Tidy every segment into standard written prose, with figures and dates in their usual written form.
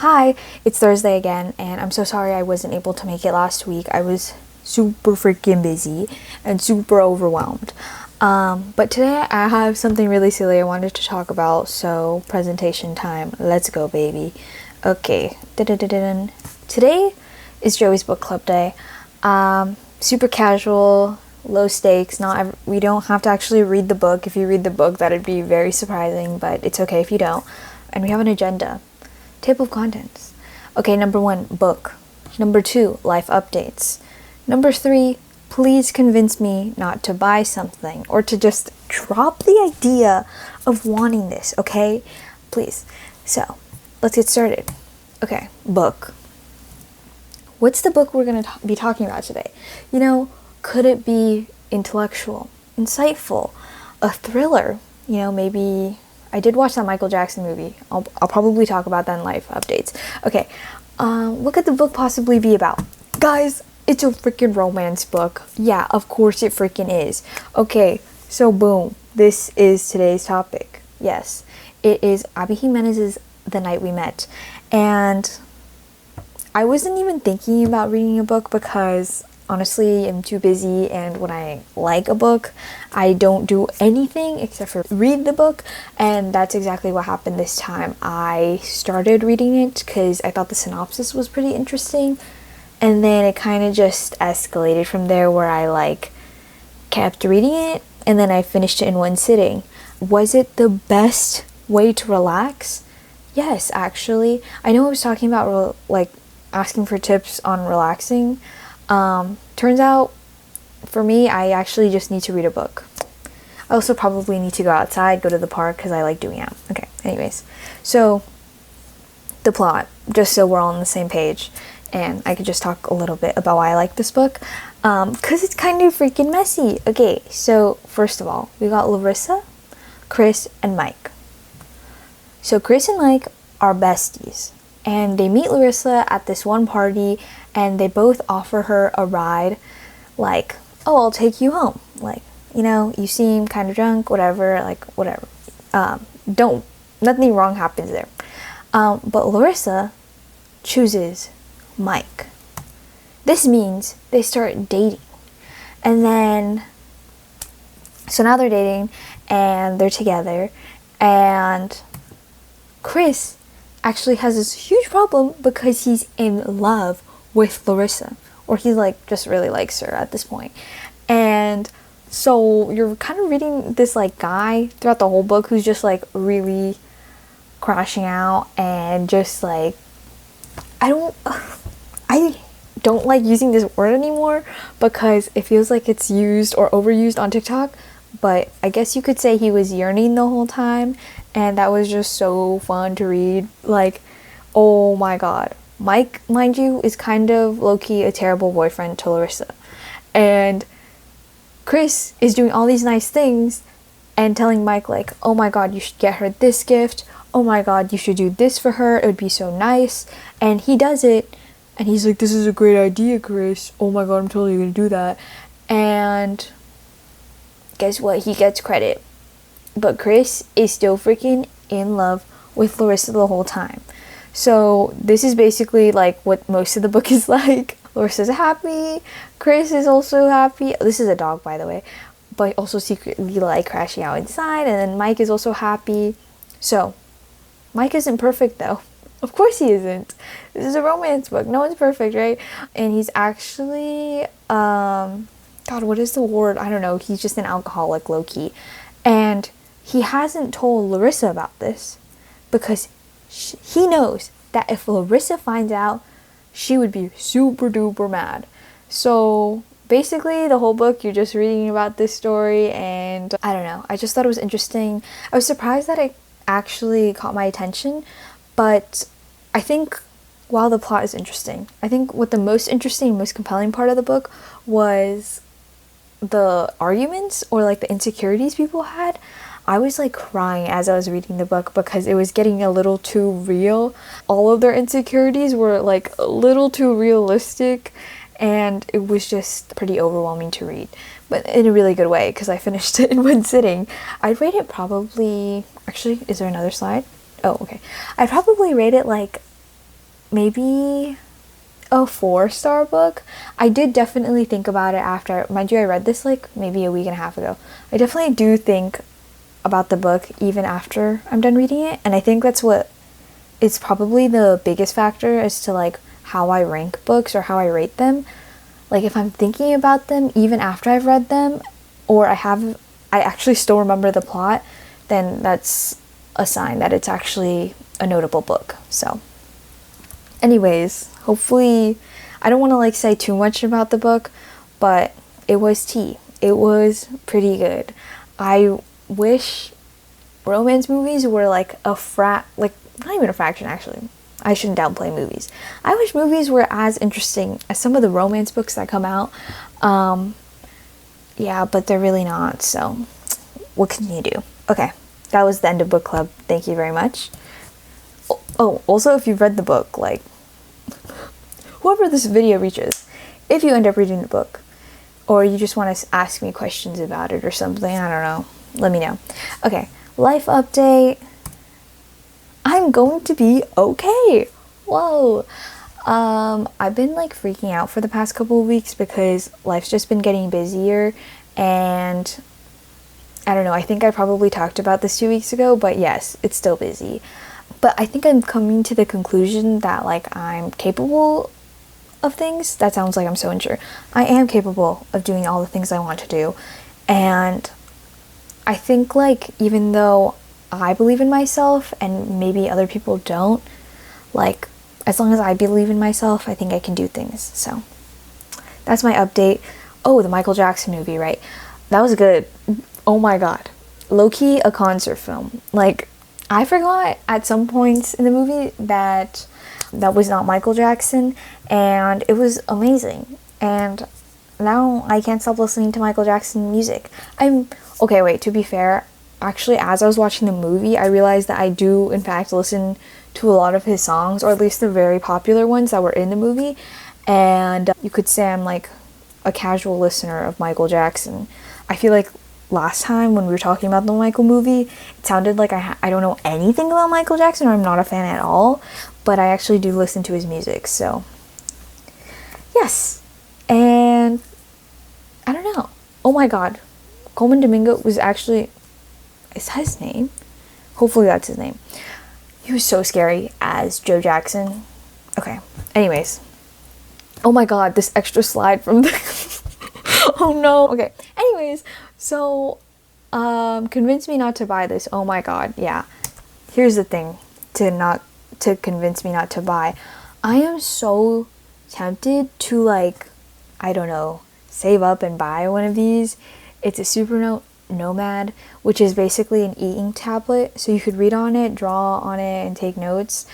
Hi, it's Thursday again, and I'm so sorry I wasn't able to make it last week. I was super freaking busy and super overwhelmed. But today I have something really silly I wanted to talk about, so presentation time. Let's go, baby. Okay. Dun-dun-dun-dun. Today is Joey's book club day. Super casual, low stakes. We don't have to actually read the book. If you read the book, that'd be very surprising, but it's okay if you don't. And we have an agenda. Table of contents. Okay, number 1, book. Number 2, life updates. Number 3, please convince me not to buy something or to just drop the idea of wanting this, okay? Please. So, let's get started. Okay, book. What's the book we're going to be talking about today? Could it be intellectual, insightful, a thriller? Maybe I did watch that Michael Jackson movie. I'll probably talk about that in life updates. Okay, what could the book possibly be about? Guys, it's a freaking romance book. Yeah, of course it freaking is. Okay, so boom, this is today's topic. Yes, it is Abby Jimenez's The Night We Met. And I wasn't even thinking about reading a book because honestly, I'm too busy, and when I like a book, I don't do anything except for read the book, and that's exactly what happened this time. I started reading it because I thought the synopsis was pretty interesting, and then it kind of just escalated from there where I kept reading it, and then I finished it in one sitting. Was it the best way to relax? Yes, actually. I know I was talking about asking for tips on relaxing. Turns out, for me, I actually just need to read a book. I also probably need to go outside, go to the park, because I like doing that. Okay, anyways. So, the plot, just so we're all on the same page, and I could just talk a little bit about why I like this book, because it's kind of freaking messy. Okay, so, first of all, we got Larissa, Chris, and Mike. So, Chris and Mike are besties. And they meet Larissa at this one party, and they both offer her a ride, oh, I'll take you home. You seem kind of drunk, whatever. Nothing wrong happens there. But Larissa chooses Mike. This means they start dating. And then, so now they're dating, and they're together, and Chris actually has this huge problem because he's in love with Larissa, or he just really likes her at this point. And so you're kind of reading this guy throughout the whole book who's just really crashing out, and just I don't like using this word anymore because it feels like it's used or overused on TikTok, but I guess you could say he was yearning the whole time. And that was just so fun to read. Oh my god. Mike, mind you, is kind of low-key a terrible boyfriend to Larissa. And Chris is doing all these nice things and telling Mike, oh my god, you should get her this gift. Oh my god, you should do this for her. It would be so nice. And he does it. And he's like, this is a great idea, Chris. Oh my god, I'm totally gonna do that. And guess what? He gets credit. But Chris is still freaking in love with Larissa the whole time. So this is basically what most of the book is like. Larissa's happy. Chris is also happy. This is a dog, by the way. But also secretly crashing out inside. And then Mike is also happy. So Mike isn't perfect though. Of course he isn't. This is a romance book. No one's perfect, right? And he's actually, God, what is the word? I don't know. He's just an alcoholic, low-key. And he hasn't told Larissa about this because he knows that if Larissa finds out, she would be super duper mad. So basically the whole book, you're just reading about this story, and I don't know. I just thought it was interesting. I was surprised that it actually caught my attention, but I think while the plot is interesting, I think what the most interesting, most compelling part of the book was the arguments or the insecurities people had. I was crying as I was reading the book because it was getting a little too real. All of their insecurities were a little too realistic, and it was just pretty overwhelming to read, but in a really good way because I finished it in one sitting. I'd rate it probably, actually, is there another slide? Oh, okay. I'd probably rate it maybe a 4-star book. I did definitely think about it after, mind you, I read this like maybe a week and a half ago. I definitely do think about the book even after I'm done reading it, and I think that's what it's probably the biggest factor as to like how I rank books or how I rate them. Like if I'm thinking about them even after I've read them, or I actually still remember the plot, then that's a sign that it's actually a notable book. So anyways, hopefully, I don't want to like say too much about the book, but it was tea. It was pretty good. I wish romance movies were like like not even a fraction actually. I shouldn't downplay movies. I wish movies were as interesting as some of the romance books that come out. Yeah, but they're really not. So what can you do? Okay, that was the end of book club. Thank you very much. Oh, also if you've read the book, like whoever this video reaches, if you end up reading the book, or you just want to ask me questions about it or something, I don't know, let me know. Okay, life update. I'm going to be okay. Whoa. I've been like freaking out for the past couple of weeks because life's just been getting busier, and I don't know, I think I probably talked about this 2 weeks ago, but yes, it's still busy. But I think I'm coming to the conclusion that like I'm capable of things. That sounds like I'm so unsure. I am capable of doing all the things I want to do. And I think like even though I believe in myself and maybe other people don't, like as long as I believe in myself, I think I can do things. So that's my update. Oh, the Michael Jackson movie, right? That was good. Oh my god. Low-key a concert film. Like I forgot at some points in the movie that was not Michael Jackson, and it was amazing. And now I can't stop listening to Michael Jackson music. Okay, wait, to be fair, actually as I was watching the movie, I realized that I do in fact listen to a lot of his songs, or at least the very popular ones that were in the movie, and you could say I'm like a casual listener of Michael Jackson. I feel like last time when we were talking about the Michael movie, it sounded like I don't know anything about Michael Jackson, or I'm not a fan at all, but I actually do listen to his music, so yes. And I don't know. Oh my god. Coleman Domingo was actually, is that his name? Hopefully that's his name. He was so scary as Joe Jackson. Okay. Anyways. Oh my god, this extra slide from the oh no. Okay. Anyways, so convince me not to buy this. Oh my god, yeah. Here's the thing to convince me not to buy. I am so tempted to like, I don't know, save up and buy one of these. It's a Super Nomad, which is basically an e-ink tablet, so you could read on it, draw on it, and take notes.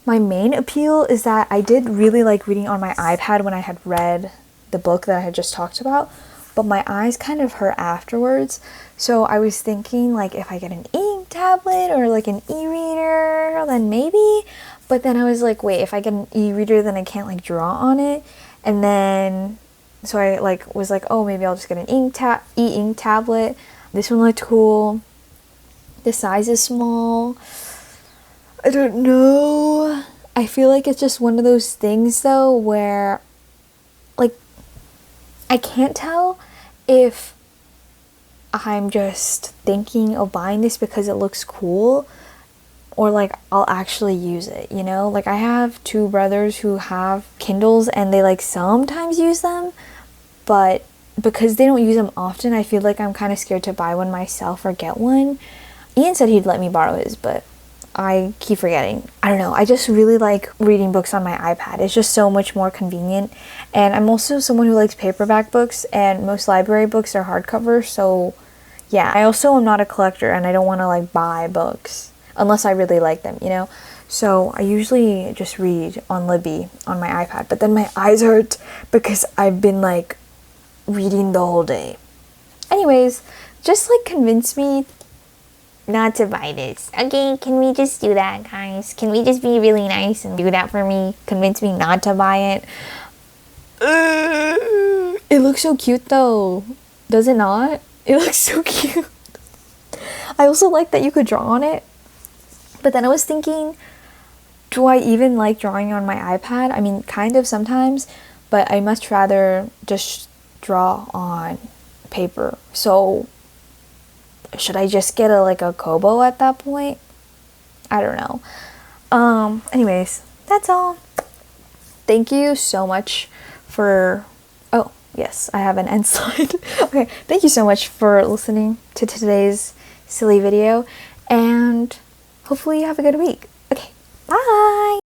My main appeal is that I did really like reading on my iPad when I had read the book that I had just talked about, but my eyes kind of hurt afterwards. So I was thinking like if I get an e-ink tablet or like an e-reader, then maybe. But then I was like, wait, if I get an e-reader, then I can't like draw on it. And then so I like was like, oh, maybe I'll just get an e-ink tablet. This one looked cool. The size is small. I don't know. I feel like it's just one of those things though where like I can't tell if I'm just thinking of buying this because it looks cool, or like I'll actually use it, you know? Like I have 2 brothers who have Kindles and they like sometimes use them, but because they don't use them often, I feel like I'm kind of scared to buy one myself or get one. Ian said he'd let me borrow his, but I keep forgetting. I don't know. I just really like reading books on my iPad. It's just so much more convenient. And I'm also someone who likes paperback books, and most library books are hardcover. So yeah, I also am not a collector, and I don't want to like buy books unless I really like them, you know? So I usually just read on Libby on my iPad, but then my eyes hurt because I've been like reading the whole day. Anyways, just like convince me not to buy this. Okay, can we just do that, guys? Can we just be really nice and do that for me? Convince me not to buy it. It looks so cute though. Does it not? It looks so cute. I also like that you could draw on it. But then I was thinking, do I even like drawing on my iPad? I mean, kind of sometimes, but I much rather just draw on paper. So should I just get a Kobo at that point? I don't know. Anyways, that's all. Thank you so much for, oh yes, I have an end slide. Okay, thank you so much for listening to today's silly video, and hopefully you have a good week. Okay, bye!